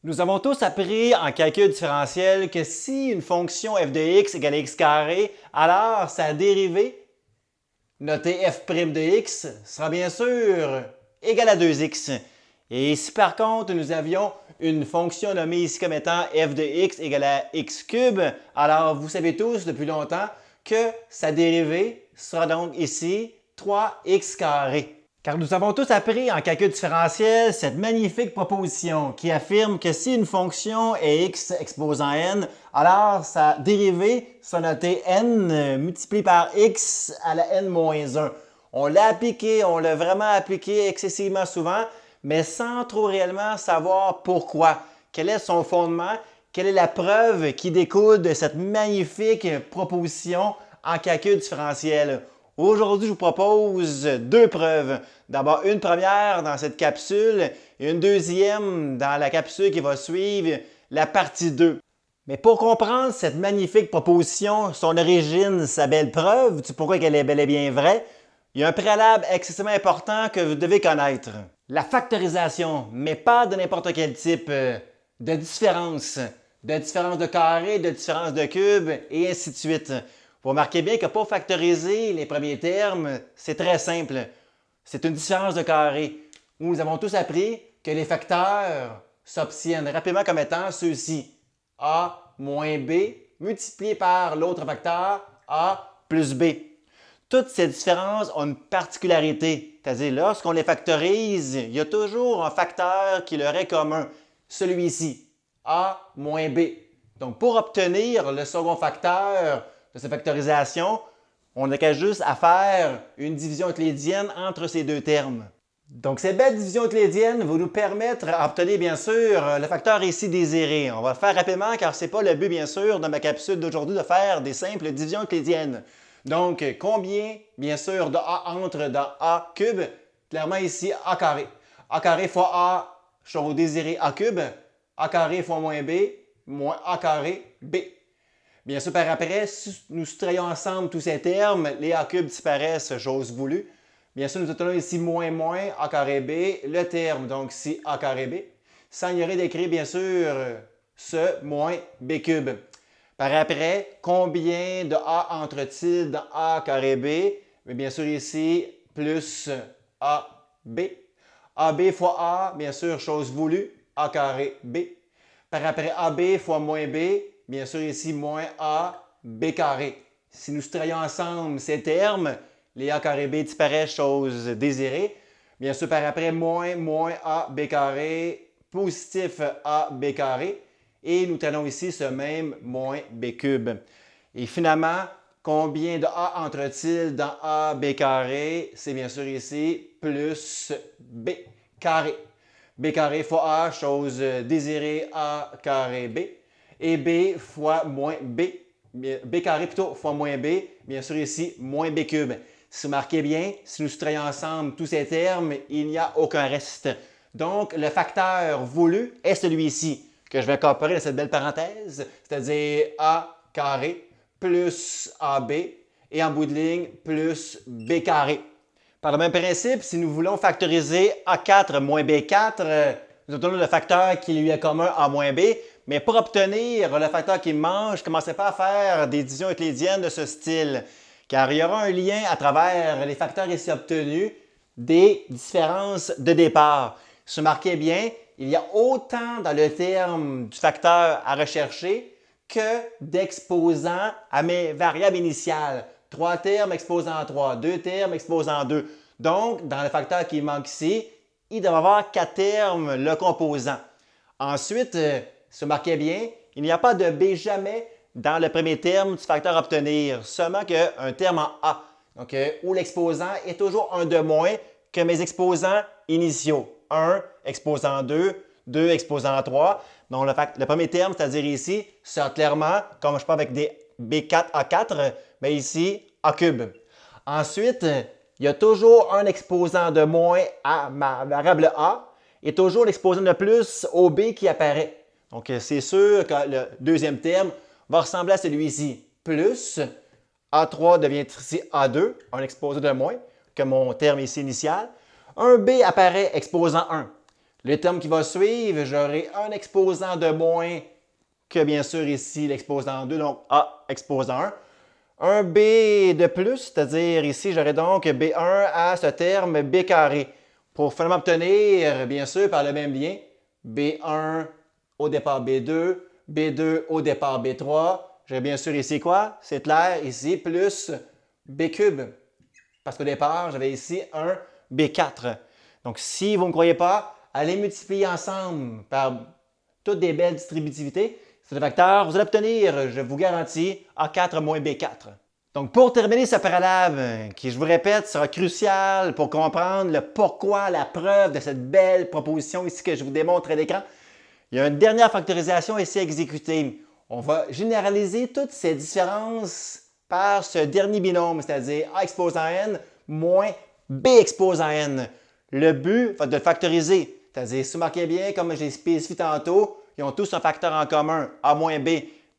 Nous avons tous appris en calcul différentiel que si une fonction f de x égale x carré, alors sa dérivée, notée f' de x, sera bien sûr égale à 2x. Et si par contre nous avions une fonction nommée ici comme étant f de x égale à x cube, alors vous savez tous depuis longtemps que sa dérivée sera donc ici 3x carré. Car nous avons tous appris en calcul différentiel cette magnifique proposition qui affirme que si une fonction est x exposant n, alors sa dérivée sera notée n multiplié par x à la n-1. On l'a appliqué, on l'a vraiment appliqué excessivement souvent, mais sans trop réellement savoir pourquoi. Quel est son fondement? Quelle est la preuve qui découle de cette magnifique proposition en calcul différentiel? Aujourd'hui, je vous propose deux preuves. D'abord, une première dans cette capsule et une deuxième dans la capsule qui va suivre, la partie 2. Mais pour comprendre cette magnifique proposition, son origine, sa belle preuve, tu sais pourquoi elle est bel et bien vraie, il y a un préalable excessivement important que vous devez connaître. La factorisation, mais pas de n'importe quel type de différence. De différence de carré, de différence de cube et ainsi de suite. Vous remarquez bien que pour factoriser les premiers termes, c'est très simple. C'est une différence de carré où nous avons tous appris que les facteurs s'obtiennent rapidement comme étant ceux-ci. A moins B multiplié par l'autre facteur A plus B. Toutes ces différences ont une particularité, c'est-à-dire lorsqu'on les factorise, il y a toujours un facteur qui leur est commun, celui-ci, A moins B. Donc pour obtenir le second facteur de cette factorisation, on n'a qu'à juste à faire une division euclidienne entre ces deux termes. Donc cette belle division euclidienne va nous permettre d'obtenir bien sûr le facteur ici désiré. On va le faire rapidement car ce n'est pas le but bien sûr de ma capsule d'aujourd'hui de faire des simples divisions euclidiennes. Donc combien bien sûr de A entre dans A cube? Clairement ici A carré. A carré fois A, chose désirée A cube. A carré fois moins B, moins A carré B. Bien sûr, par après, si nous soustrayons ensemble tous ces termes, les A cubes disparaissent, chose voulue. Bien sûr, nous obtenons ici moins A carré B, le terme, donc ici A carré B, sans ignorer d'écrire bien sûr ce moins B cube. Par après, combien de A entre-t-il dans A carré B? Bien sûr ici, plus AB. AB fois A, bien sûr, chose voulue, A carré B. Par après, AB fois moins B, bien sûr ici, moins A, B carré. Si nous soustrayons ensemble ces termes, les A carré B disparaissent, chose désirée. Bien sûr, par après, moins A, B carré, positif A, B carré. Et nous tenons ici ce même moins B cube. Et finalement, combien de A entre-t-il dans A, B carré? C'est bien sûr ici, plus B carré. B carré fois A, chose désirée, A carré B. Et B fois moins B, B carré plutôt fois moins B, bien sûr ici, moins B cube. Si vous marquez bien, si nous soustrayons ensemble tous ces termes, il n'y a aucun reste. Donc, le facteur voulu est celui-ci, que je vais incorporer dans cette belle parenthèse, c'est-à-dire A carré plus AB, et en bout de ligne, plus B carré. Par le même principe, si nous voulons factoriser A4 moins B4, nous obtenons le facteur qui lui est commun A moins B, mais pour obtenir le facteur qui me manque, je ne commencerai pas à faire des divisions euclidiennes de ce style, car il y aura un lien à travers les facteurs ici obtenus des différences de départ. Si vous marquez bien, il y a autant dans le terme du facteur à rechercher que d'exposants à mes variables initiales. 3 termes exposant 3, 2 termes exposant 2. Donc, dans le facteur qui manque ici, il doit y avoir 4 termes le composant. Ensuite, si vous marquez bien, il n'y a pas de B jamais dans le premier terme du facteur à obtenir, seulement qu'un terme en A, donc, où l'exposant est toujours un de moins que mes exposants initiaux. 1 exposant 2, 2 exposant 3. Donc, le premier terme, c'est-à-dire ici, sort clairement, comme je parle avec des B4, A4, mais ici, A cube. Ensuite, il y a toujours un exposant de moins à ma variable A et toujours l'exposant de plus au B qui apparaît. Donc, c'est sûr que le deuxième terme va ressembler à celui-ci. Plus A3 devient ici A2, un exposant de moins que mon terme ici initial. Un B apparaît exposant 1. Le terme qui va suivre, j'aurai un exposant de moins que bien sûr ici l'exposant 2, donc A exposant 1. Un B de plus, c'est-à-dire ici j'aurai donc B1 à ce terme B carré. Pour finalement obtenir, bien sûr, par le même lien, B1 au départ B2, B2 au départ B3. J'ai bien sûr ici quoi? C'est clair, ici, plus B cube. Parce qu'au départ, j'avais ici un B4. Donc, si vous ne me croyez pas, allez multiplier ensemble par toutes des belles distributivités. C'est le facteur, vous allez obtenir, je vous garantis, A4 moins B4. Donc, pour terminer ce parallèle, qui, je vous répète, sera crucial pour comprendre le pourquoi, la preuve de cette belle proposition ici que je vous démontre à l'écran, il y a une dernière factorisation ici à exécuter. On va généraliser toutes ces différences par ce dernier binôme, c'est-à-dire A exposant n moins B exposant n. Le but va de le factoriser, c'est-à-dire, si vous marquez bien, comme j'ai spécifié tantôt, ils ont tous un facteur en commun, A moins B.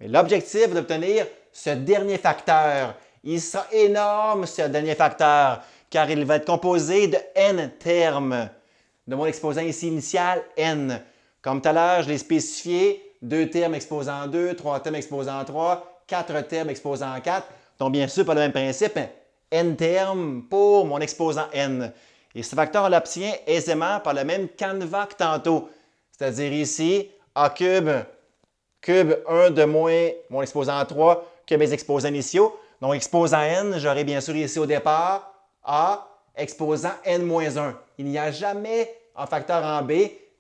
Mais l'objectif est d'obtenir ce dernier facteur. Il sera énorme, ce dernier facteur, car il va être composé de n termes, de mon exposant ici initial, n. Comme tout à l'heure, je l'ai spécifié, 2 termes exposant 2, 3 termes exposant 3, 4 termes exposant 4. Donc, bien sûr, par le même principe, n termes pour mon exposant n. Et ce facteur, on l'obtient aisément par le même canevas que tantôt. C'est-à-dire ici, A cube, cube 1 de moins mon exposant 3 que mes exposants initiaux. Donc, exposant n, j'aurai bien sûr ici au départ A exposant n moins 1. Il n'y a jamais un facteur en B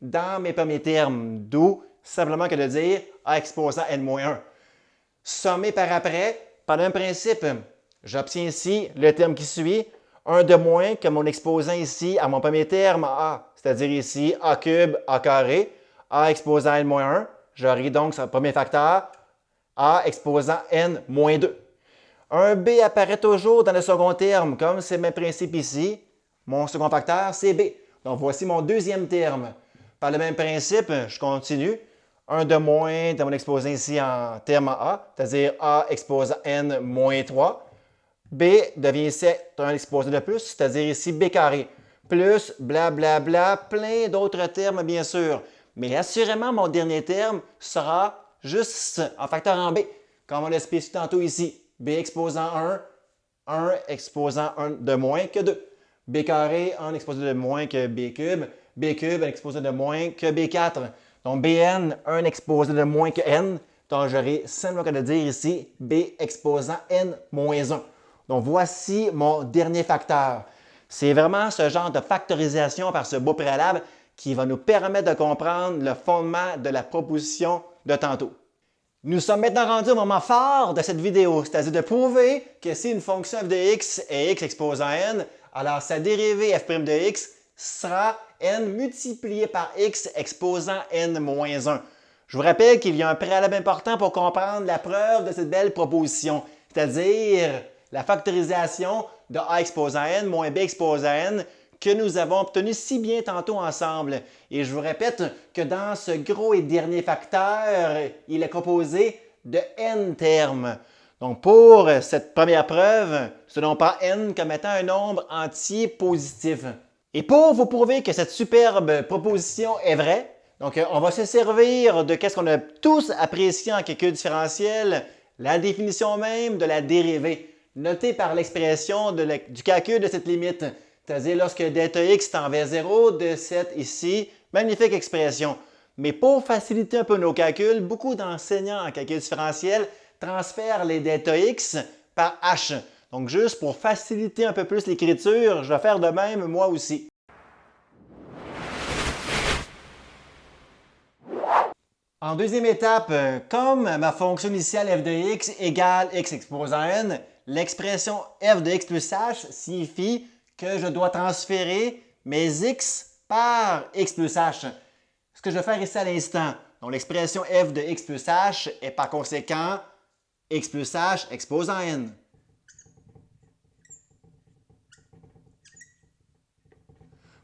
dans mes premiers termes, d'où simplement que de dire A exposant n moins 1. Sommé par après, par le même principe, j'obtiens ici le terme qui suit, 1 de moins que mon exposant ici à mon premier terme A, c'est-à-dire ici A cube, A carré, A exposant n moins 1. J'aurai donc ce premier facteur, A exposant n moins 2. Un B apparaît toujours dans le second terme, comme c'est le même principe ici. Mon second facteur, c'est B. Donc, voici mon deuxième terme. Par le même principe, je continue. 1 de moins dans mon exposant ici en terme A, c'est-à-dire A exposant n moins 3. B devient ici un exposé de plus, c'est-à-dire ici B carré. Plus, blablabla, plein d'autres termes, bien sûr. Mais assurément, mon dernier terme sera juste un facteur en B, comme on l'a spécifié tantôt ici. B exposant 1, 1 exposant 1 de moins que 2. B carré, 1 exposé de moins que B cube. B cube, un exposé de moins que B4. Donc, Bn, un exposé de moins que n. Donc, j'aurai simplement qu'à le dire ici, B exposant n moins 1. Donc, voici mon dernier facteur. C'est vraiment ce genre de factorisation par ce beau préalable qui va nous permettre de comprendre le fondement de la proposition de tantôt. Nous sommes maintenant rendus au moment fort de cette vidéo, c'est-à-dire de prouver que si une fonction f de x est x exposant n, alors sa dérivée f' de x sera n multiplié par x exposant n moins 1. Je vous rappelle qu'il y a un préalable important pour comprendre la preuve de cette belle proposition, c'est-à-dire la factorisation de a exposant n moins b exposant n que nous avons obtenu si bien tantôt ensemble. Et je vous répète que dans ce gros et dernier facteur, il est composé de n termes. Donc, pour cette première preuve, selon pas n comme étant un nombre entier positif. Et pour vous prouver que cette superbe proposition est vraie, donc on va se servir de ce qu'on a tous apprécié en calcul différentiel, la définition même de la dérivée, notée par l'expression du calcul de cette limite. C'est-à-dire lorsque delta x tend vers 0, de cette ici, magnifique expression. Mais pour faciliter un peu nos calculs, beaucoup d'enseignants en calcul différentiel transfèrent les delta x par h. Donc juste pour faciliter un peu plus l'écriture, je vais faire de même moi aussi. En deuxième étape, comme ma fonction initiale f de x égale x exposant n, l'expression f de x plus h signifie que je dois transférer mes x par x plus h. Ce que je vais faire ici à l'instant. Donc, l'expression f de x plus h est par conséquent x plus h exposant n.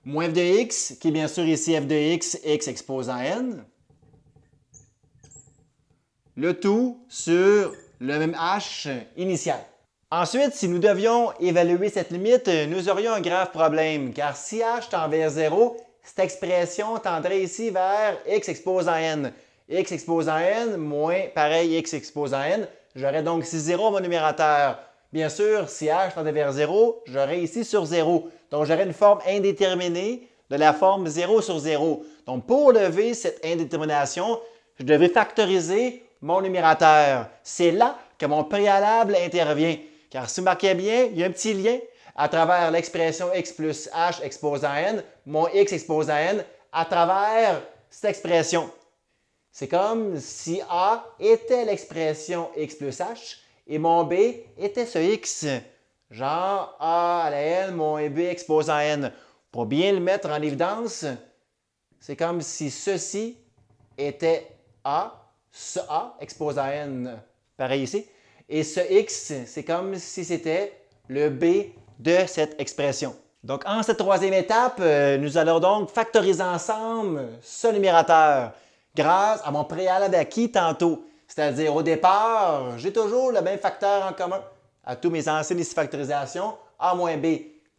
Moins f de x, qui est bien sûr ici f de x, x exposant n. Le tout sur le même h initial. Ensuite, si nous devions évaluer cette limite, nous aurions un grave problème, car si h tend vers 0, cette expression tendrait ici vers x exposant n. X exposant n moins, pareil, x exposant n. J'aurais donc ici 0 à mon numérateur. Bien sûr, si h tendait vers 0, j'aurais ici sur 0. Donc, j'aurais une forme indéterminée de la forme 0 sur 0. Donc, pour lever cette indétermination, je devrais factoriser mon numérateur. C'est là que mon préalable intervient. Car si vous marquez bien, il y a un petit lien à travers l'expression x plus h exposant n, mon x exposant n, à travers cette expression. C'est comme si a était l'expression x plus h et mon b était ce x. Genre a à la n moins b exposant n. Pour bien le mettre en évidence, c'est comme si ceci était a, ce a exposant n, pareil ici. Et ce x, c'est comme si c'était le b de cette expression. Donc, en cette troisième étape, nous allons donc factoriser ensemble ce numérateur grâce à mon préalable acquis tantôt. C'est-à-dire, au départ, j'ai toujours le même facteur en commun à tous mes anciennes ici factorisations, a moins b.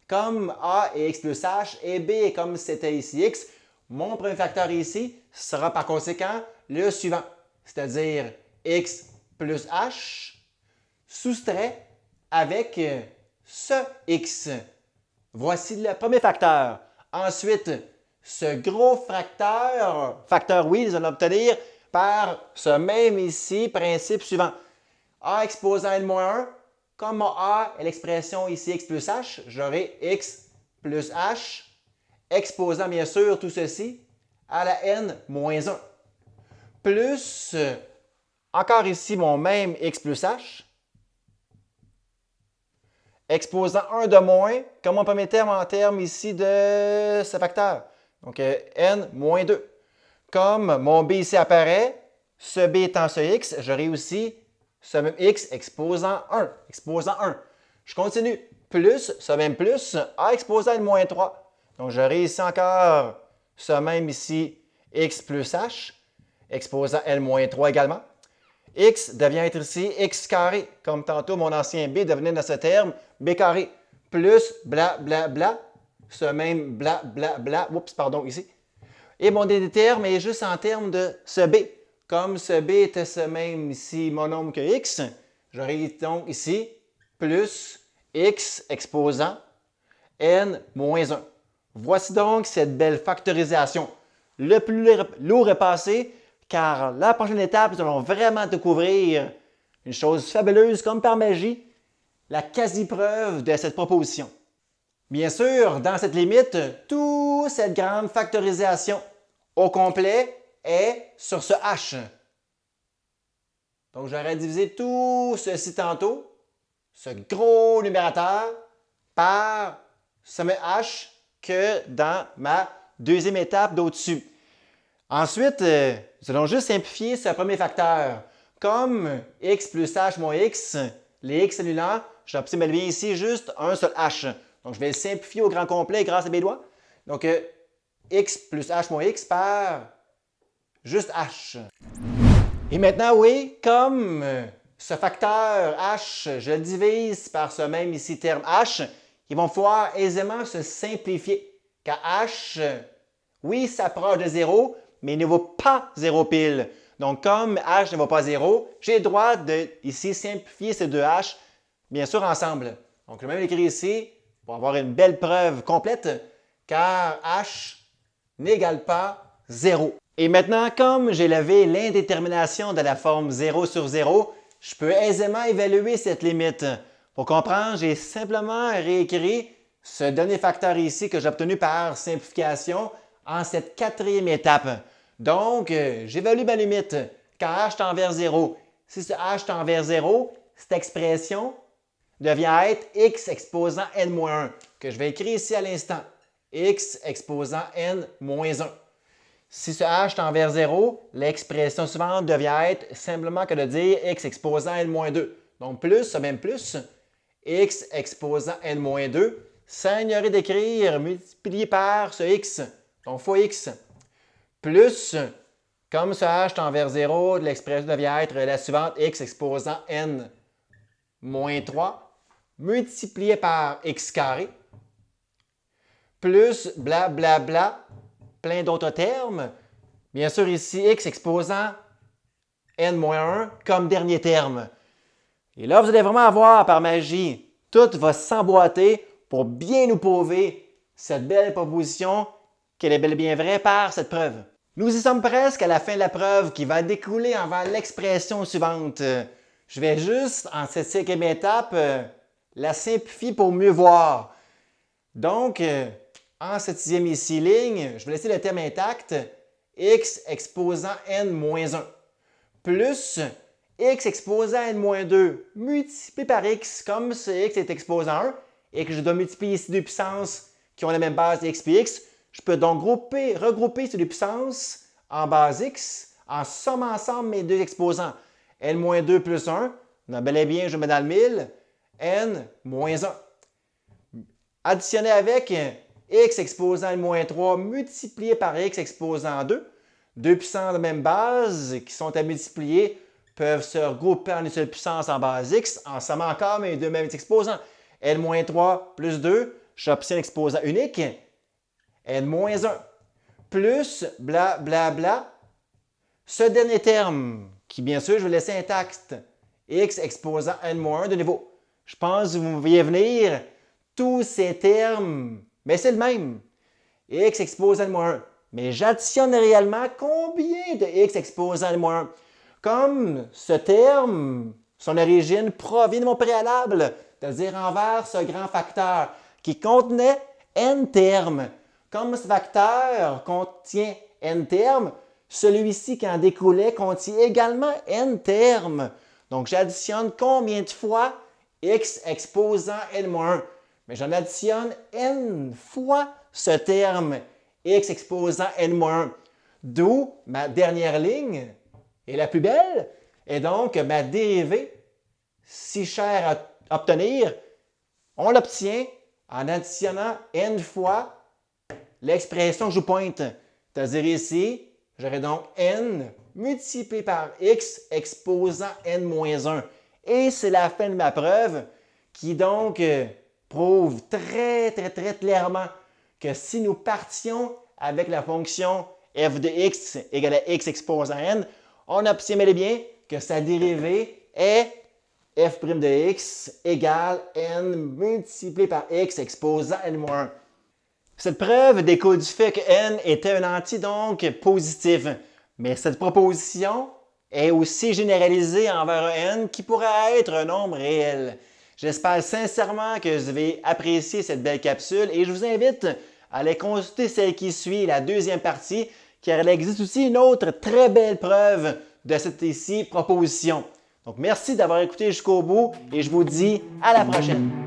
Comme a est x plus h et b est comme c'était ici x, mon premier facteur ici sera par conséquent le suivant, c'est-à-dire x plus h soustrait avec ce x. Voici le premier facteur. Ensuite, ce gros facteur oui, nous allons l'obtenir par ce même ici principe suivant. A exposant n-1, comme mon a est l'expression ici x plus h, j'aurai x plus h exposant bien sûr tout ceci à la n-1. Plus, encore ici mon même x plus h, exposant 1 de moins, comme mon premier terme en termes ici de ce facteur. Donc, n moins 2. Comme mon b ici apparaît, ce b étant ce x, j'aurai aussi ce même x exposant 1. Je continue. Plus, ce même plus, a exposant n moins 3. Donc, j'aurai ici encore ce même ici x plus h, exposant n moins 3 également. X devient être ici x carré, comme tantôt mon ancien b devenait dans ce terme b carré, plus bla bla bla, ce même bla bla bla, oups, pardon, ici. Et mon dernier terme est juste en termes de ce b. Comme ce b était ce même ici monôme que x, j'aurai donc ici plus x exposant n moins 1. Voici donc cette belle factorisation. Le plus lourd est passé, car la prochaine étape, nous allons vraiment découvrir une chose fabuleuse comme par magie, la quasi-preuve de cette proposition. Bien sûr, dans cette limite, toute cette grande factorisation au complet est sur ce h. Donc, j'aurais divisé tout ceci tantôt, ce gros numérateur, par ce même h que dans ma deuxième étape d'au-dessus. Ensuite, nous allons juste simplifier ce premier facteur. Comme x plus h moins x, les x annulants, j'obtiens bien ici juste un seul h. Donc, je vais le simplifier au grand complet grâce à mes doigts. Donc, x plus h moins x par juste h. Et maintenant, oui, comme ce facteur h, je le divise par ce même ici terme h, ils vont pouvoir aisément se simplifier. Car h, oui, s'approche de 0, mais il ne vaut pas 0 pile. Donc, comme h ne vaut pas 0, j'ai le droit de ici simplifier ces deux h, bien sûr, ensemble. Donc, je vais même l'écrire ici pour avoir une belle preuve complète, car h n'égale pas 0. Et maintenant, comme j'ai levé l'indétermination de la forme 0 sur 0, je peux aisément évaluer cette limite. Pour comprendre, j'ai simplement réécrit ce dernier facteur ici que j'ai obtenu par simplification en cette quatrième étape. Donc, j'évalue ma limite quand h tend vers 0. Si ce h tend vers 0, cette expression devient être x exposant n-1, que je vais écrire ici à l'instant. X exposant n-1. Si ce h tend vers 0, l'expression suivante devient être simplement que de dire x exposant n-2. Donc, plus, ce même plus, x exposant n-2, sans ignorer d'écrire multiplié par ce x, donc fois x, plus, comme ce h tend vers 0, l'expression devient être la suivante, x exposant n-3, multiplié par x carré, plus bla bla bla, plein d'autres termes. Bien sûr, ici, x exposant n-1 comme dernier terme. Et là, vous allez vraiment avoir par magie, tout va s'emboîter pour bien nous prouver cette belle proposition qu'elle est bel et bien vraie par cette preuve. Nous y sommes presque à la fin de la preuve qui va découler envers l'expression suivante. Je vais juste, en cette 5e étape, la simplifier pour mieux voir. Donc, en cette 6e ici ligne, je vais laisser le terme intact, x exposant n-1 plus x exposant n-2 multiplié par x comme ce x est exposant 1 et que je dois multiplier ici deux puissances qui ont la même base x puis x. Je peux donc regrouper ces deux puissances en base x en sommant ensemble mes deux exposants. n-2 plus 1, on a bel et bien, je mets dans le mille, n-1. Additionner avec x exposant n-3 multiplié par x exposant 2. Deux puissances de même base qui sont à multiplier peuvent se regrouper en une seule puissance en base x en sommant encore mes deux mêmes exposants. n-3 plus 2, j'obtiens l'exposant unique, n-1 plus blablabla. Ce dernier terme, qui bien sûr je vais laisser intact, x exposant n-1 de nouveau. Je pense que vous me voyez venir, tous ces termes, mais c'est le même. X exposant n-1. Mais j'additionne réellement combien de x exposant n-1? Comme ce terme, son origine provient de mon préalable, c'est-à-dire envers ce grand facteur qui contenait n termes. Comme ce facteur contient n termes, celui-ci qui en découlait contient également n termes. Donc j'additionne combien de fois x exposant n-1? Mais j'en additionne n fois ce terme x exposant n-1. D'où ma dernière ligne est la plus belle et donc ma dérivée, si chère à obtenir, on l'obtient en additionnant n fois l'expression que je vous pointe. C'est-à-dire ici, j'aurai donc n multiplié par x exposant n-1. Et c'est la fin de ma preuve qui donc prouve très clairement que si nous partions avec la fonction f de x égale à x exposant n, on obtient bel et bien que sa dérivée est f' de x égale n multiplié par x exposant n-1. Cette preuve découle du fait que n était un entier donc positif, mais cette proposition est aussi généralisée envers un n qui pourrait être un nombre réel. J'espère sincèrement que vous avez apprécié cette belle capsule et je vous invite à aller consulter celle qui suit, la deuxième partie, car il existe aussi une autre très belle preuve de cette ici proposition. Donc merci d'avoir écouté jusqu'au bout et je vous dis à la prochaine.